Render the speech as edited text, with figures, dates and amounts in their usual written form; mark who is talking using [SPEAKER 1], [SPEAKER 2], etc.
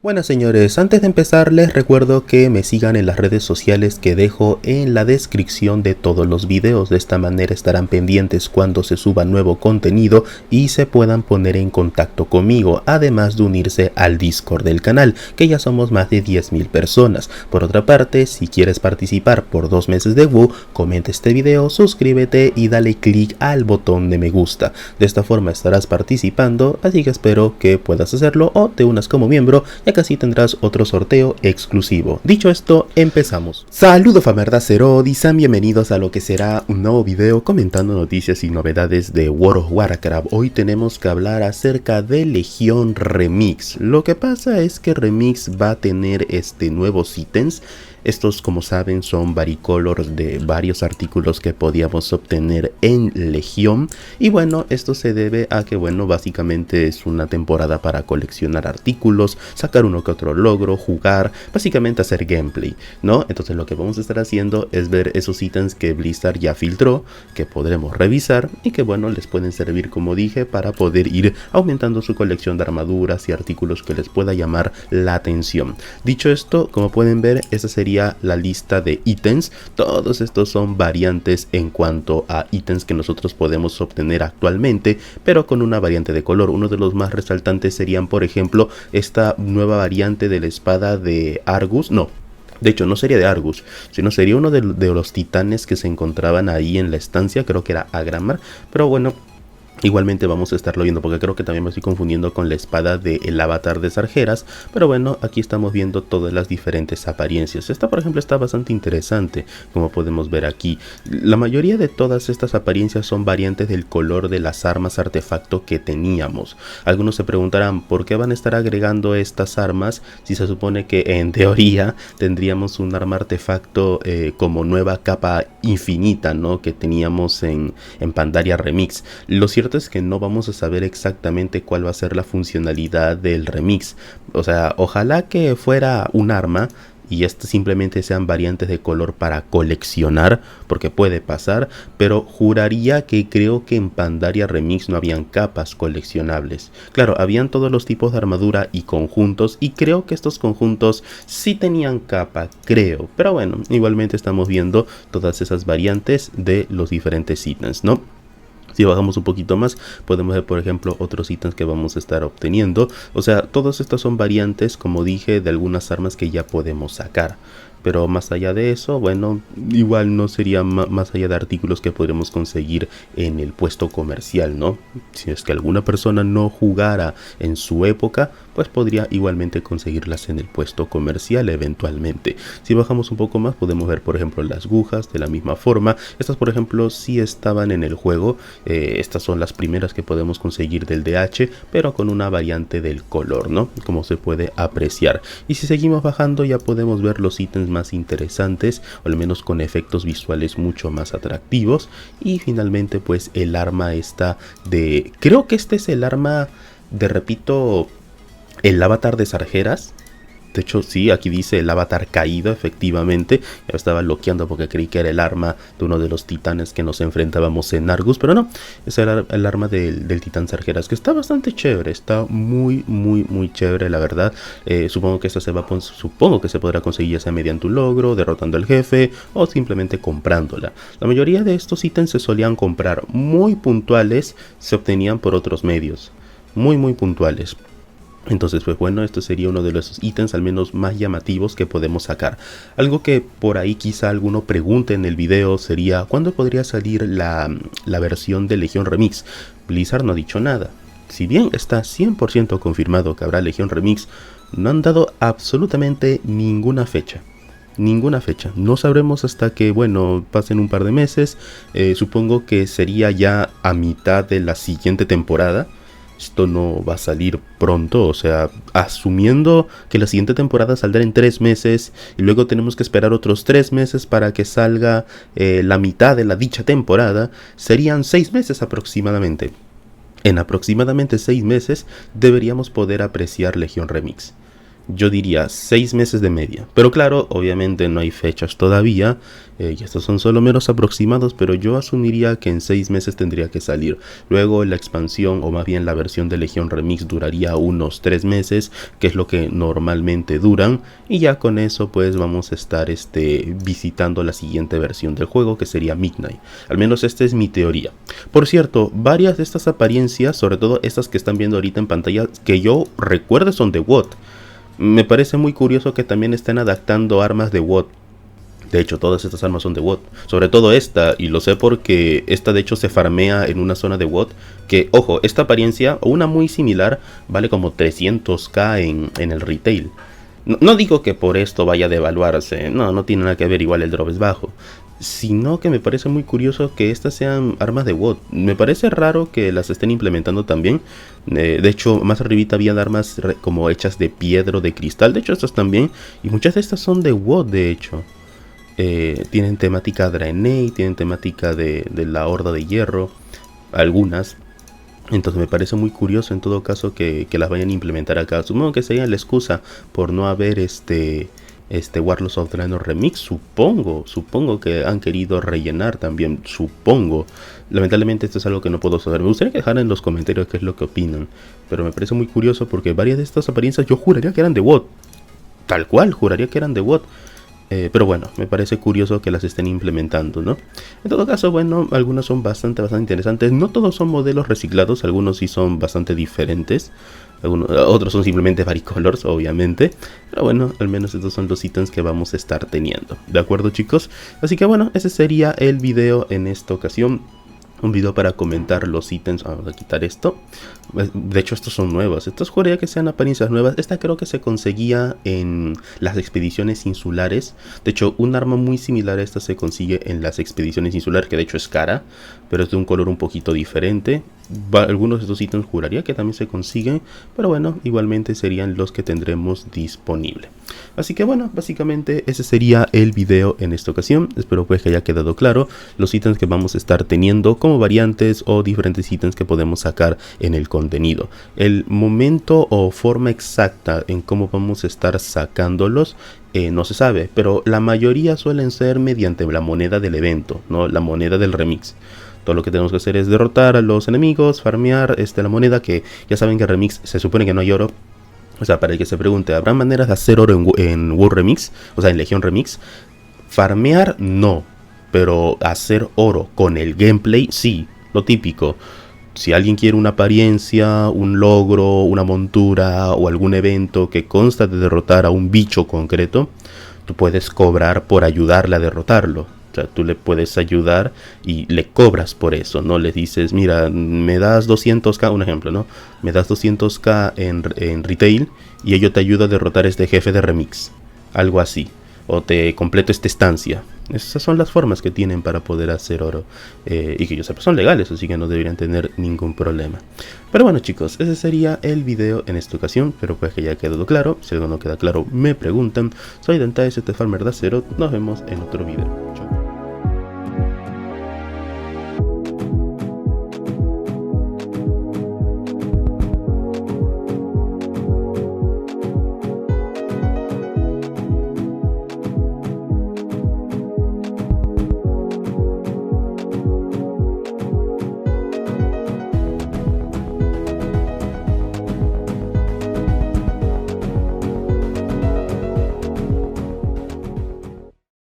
[SPEAKER 1] Bueno señores, antes de empezar les recuerdo que me sigan en las redes sociales que dejo en la descripción de todos los videos. De esta manera estarán pendientes cuando se suba nuevo contenido y se puedan poner en contacto conmigo, además de unirse al Discord del canal, que ya somos más de 10.000 personas. Por otra parte, si quieres participar por 2 meses de WoW, comenta este video, suscríbete y dale click al botón de me gusta. De esta forma estarás participando, así que espero que puedas hacerlo o te unas como miembro, ya que así tendrás otro sorteo exclusivo. Dicho esto, empezamos. Saludos Famerdacero, y sean bienvenidos a lo que será un nuevo video comentando noticias y novedades de World of Warcraft. Hoy tenemos que hablar acerca de Legión Remix. Lo que pasa es que Remix va a tener nuevos ítems. Estos, como saben, son varicolors de varios artículos que podíamos obtener en Legión. Y bueno, esto se debe a que, bueno, básicamente es una temporada para coleccionar artículos, sacar uno que otro logro, jugar, básicamente hacer gameplay, ¿no? Entonces lo que vamos a estar haciendo es ver esos ítems que Blizzard ya filtró, que podremos revisar y que, bueno, les pueden servir, como dije, para poder ir aumentando su colección de armaduras y artículos que les pueda llamar la atención. Dicho esto, como pueden ver, esa sería la lista de ítems. Todos estos son variantes en cuanto a ítems que nosotros podemos obtener actualmente, pero con una variante de color. Uno de los más resaltantes serían, por ejemplo, esta nueva variante de la espada de Argus. No, de hecho, no sería de Argus, sino sería uno de los titanes que se encontraban ahí en la estancia. Creo que era Agramar, pero bueno, igualmente vamos a estarlo viendo porque creo que también me estoy confundiendo con la espada del avatar de Sargeras. Pero bueno, aquí estamos viendo todas las diferentes apariencias. Esta, por ejemplo, está bastante interesante, como podemos ver aquí. La mayoría de todas estas apariencias son variantes del color de las armas artefacto que teníamos. Algunos se preguntarán por qué van a estar agregando estas armas si se supone que en teoría tendríamos un arma artefacto como nueva capa infinita, ¿no? Que teníamos en Pandaria Remix. Lo cierto es que no vamos a saber exactamente cuál va a ser la funcionalidad del remix. O sea, ojalá que fuera un arma y estas simplemente sean variantes de color para coleccionar, porque puede pasar, pero juraría que creo que en Pandaria Remix no habían capas coleccionables. Claro, habían todos los tipos de armadura y conjuntos, y creo que estos conjuntos sí tenían capa, creo. Pero bueno, igualmente estamos viendo todas esas variantes de los diferentes ítems, ¿no? Si bajamos un poquito más, podemos ver, por ejemplo, otros ítems que vamos a estar obteniendo. O sea, todas estas son variantes, como dije, de algunas armas que ya podemos sacar. Pero más allá de eso, bueno, igual no sería más allá de artículos que podremos conseguir en el puesto comercial, ¿no? Si es que alguna persona no jugara en su época, pues podría igualmente conseguirlas en el puesto comercial eventualmente. Si bajamos un poco más, podemos ver, por ejemplo, las agujas de la misma forma. Estas, por ejemplo, sí estaban en el juego. Estas son las primeras que podemos conseguir del DH, pero con una variante del color, ¿no? Como se puede apreciar. Y si seguimos bajando, ya podemos ver los ítems más interesantes, o al menos con efectos visuales mucho más atractivos. Y finalmente, pues el arma está de... Creo que este es el arma de, repito, el avatar de Sargeras. De hecho, sí, aquí dice el avatar caído, efectivamente. Ya estaba bloqueando porque creí que era el arma de uno de los titanes que nos enfrentábamos en Argus, pero no, es el arma del titán Sargeras, que está bastante chévere, está muy chévere, la verdad. Supongo que esta supongo que se podrá conseguir ya sea mediante un logro, derrotando al jefe o simplemente comprándola. La mayoría de estos ítems se solían comprar muy puntuales, se obtenían por otros medios, muy puntuales. Entonces, pues bueno, esto sería uno de los ítems al menos más llamativos que podemos sacar. Algo que por ahí quizá alguno pregunte en el video sería ¿cuándo podría salir la versión de Legión Remix? Blizzard no ha dicho nada. Si bien está 100% confirmado que habrá Legión Remix, no han dado absolutamente ninguna fecha. Ninguna fecha. No sabremos hasta que, bueno, pasen un par de meses. Supongo que sería ya a mitad de la siguiente temporada. Esto no va a salir pronto, o sea, asumiendo que la siguiente temporada saldrá en 3 meses y luego tenemos que esperar otros 3 meses para que salga la mitad de la dicha temporada, serían 6 meses aproximadamente. En aproximadamente 6 meses deberíamos poder apreciar Legión Remix. yo diría 6 meses de media. Pero claro, obviamente no hay fechas todavía, y estos son solo meros aproximados, pero yo asumiría que en 6 meses tendría que salir. Luego la expansión, o más bien la versión de Legión Remix, duraría unos 3 meses, que es lo que normalmente duran, y ya con eso pues vamos a estar visitando la siguiente versión del juego, que sería Midnight. Al menos esta es mi teoría. Por cierto, varias de estas apariencias, sobre todo estas que están viendo ahorita en pantalla, que yo recuerdo son de WoT. Me parece muy curioso que también estén adaptando armas de WoT. De hecho, todas estas armas son de WoT. Sobre todo esta, y lo sé porque esta de hecho se farmea en una zona de WoT. Que, ojo, esta apariencia, o una muy similar, vale como 300k en el retail. No digo que por esto vaya a devaluarse, no tiene nada que ver, igual el drop es bajo. Sino que me parece muy curioso que estas sean armas de WoT. Me parece raro que las estén implementando también. De hecho, más arribita habían armas como hechas de piedra o de cristal. De hecho, estas también. Y muchas de estas son de WoT, de hecho. Tienen temática Draenei, tienen temática de la Horda de Hierro. Algunas. Entonces me parece muy curioso en todo caso que las vayan a implementar acá. Supongo que sería la excusa por no haber Warlords of Draenor Remix. Supongo que han querido rellenar también, supongo. Lamentablemente esto es algo que no puedo saber. Me gustaría que dejaran en los comentarios qué es lo que opinan. Pero me parece muy curioso porque varias de estas apariencias yo juraría que eran de WoT. Tal cual, juraría que eran de WoT. Pero bueno, me parece curioso que las estén implementando, ¿no? En todo caso, bueno, algunas son bastante interesantes. No todos son modelos reciclados, algunos sí son bastante diferentes. Otros son simplemente varicolors, obviamente. Pero bueno, al menos estos son los ítems que vamos a estar teniendo. ¿De acuerdo, chicos? Así que bueno, ese sería el video en esta ocasión. Un video para comentar los ítems. Vamos a quitar esto. De hecho, estos son nuevos. Estos juraría que sean apariencias nuevas. Esta creo que se conseguía en las expediciones insulares. De hecho, un arma muy similar a esta se consigue en las expediciones insulares, que de hecho es cara, pero es de un color un poquito diferente. Algunos de estos ítems juraría que también se consiguen, pero bueno, igualmente serían los que tendremos disponible. Así que bueno, básicamente ese sería el video en esta ocasión. Espero pues que haya quedado claro los ítems que vamos a estar teniendo como variantes o diferentes ítems que podemos sacar en el contenido. El momento o forma exacta en cómo vamos a estar sacándolos no se sabe, pero la mayoría suelen ser mediante la moneda del evento, ¿no? La moneda del remix. Todo lo que tenemos que hacer es derrotar a los enemigos, farmear la moneda, que ya saben que en Remix se supone que no hay oro. O sea, para el que se pregunte, ¿habrá maneras de hacer oro en World Remix? O sea, en Legión Remix. Farmear, no. Pero hacer oro con el gameplay, sí. Lo típico. Si alguien quiere una apariencia, un logro, una montura o algún evento que consta de derrotar a un bicho concreto, tú puedes cobrar por ayudarle a derrotarlo. O sea, tú le puedes ayudar y le cobras por eso, ¿no? Le dices, mira, me das 200k, un ejemplo, ¿no? Me das 200k en retail y ello te ayuda a derrotar a este jefe de remix. Algo así. O te completo esta estancia. Esas son las formas que tienen para poder hacer oro. Y que yo sepa, son legales, así que no deberían tener ningún problema. Pero bueno, chicos, ese sería el video en esta ocasión. Espero pues que haya quedado claro. Si algo no queda claro, me preguntan. Soy Dentaes, este Farmer de Acero. Nos vemos en otro video.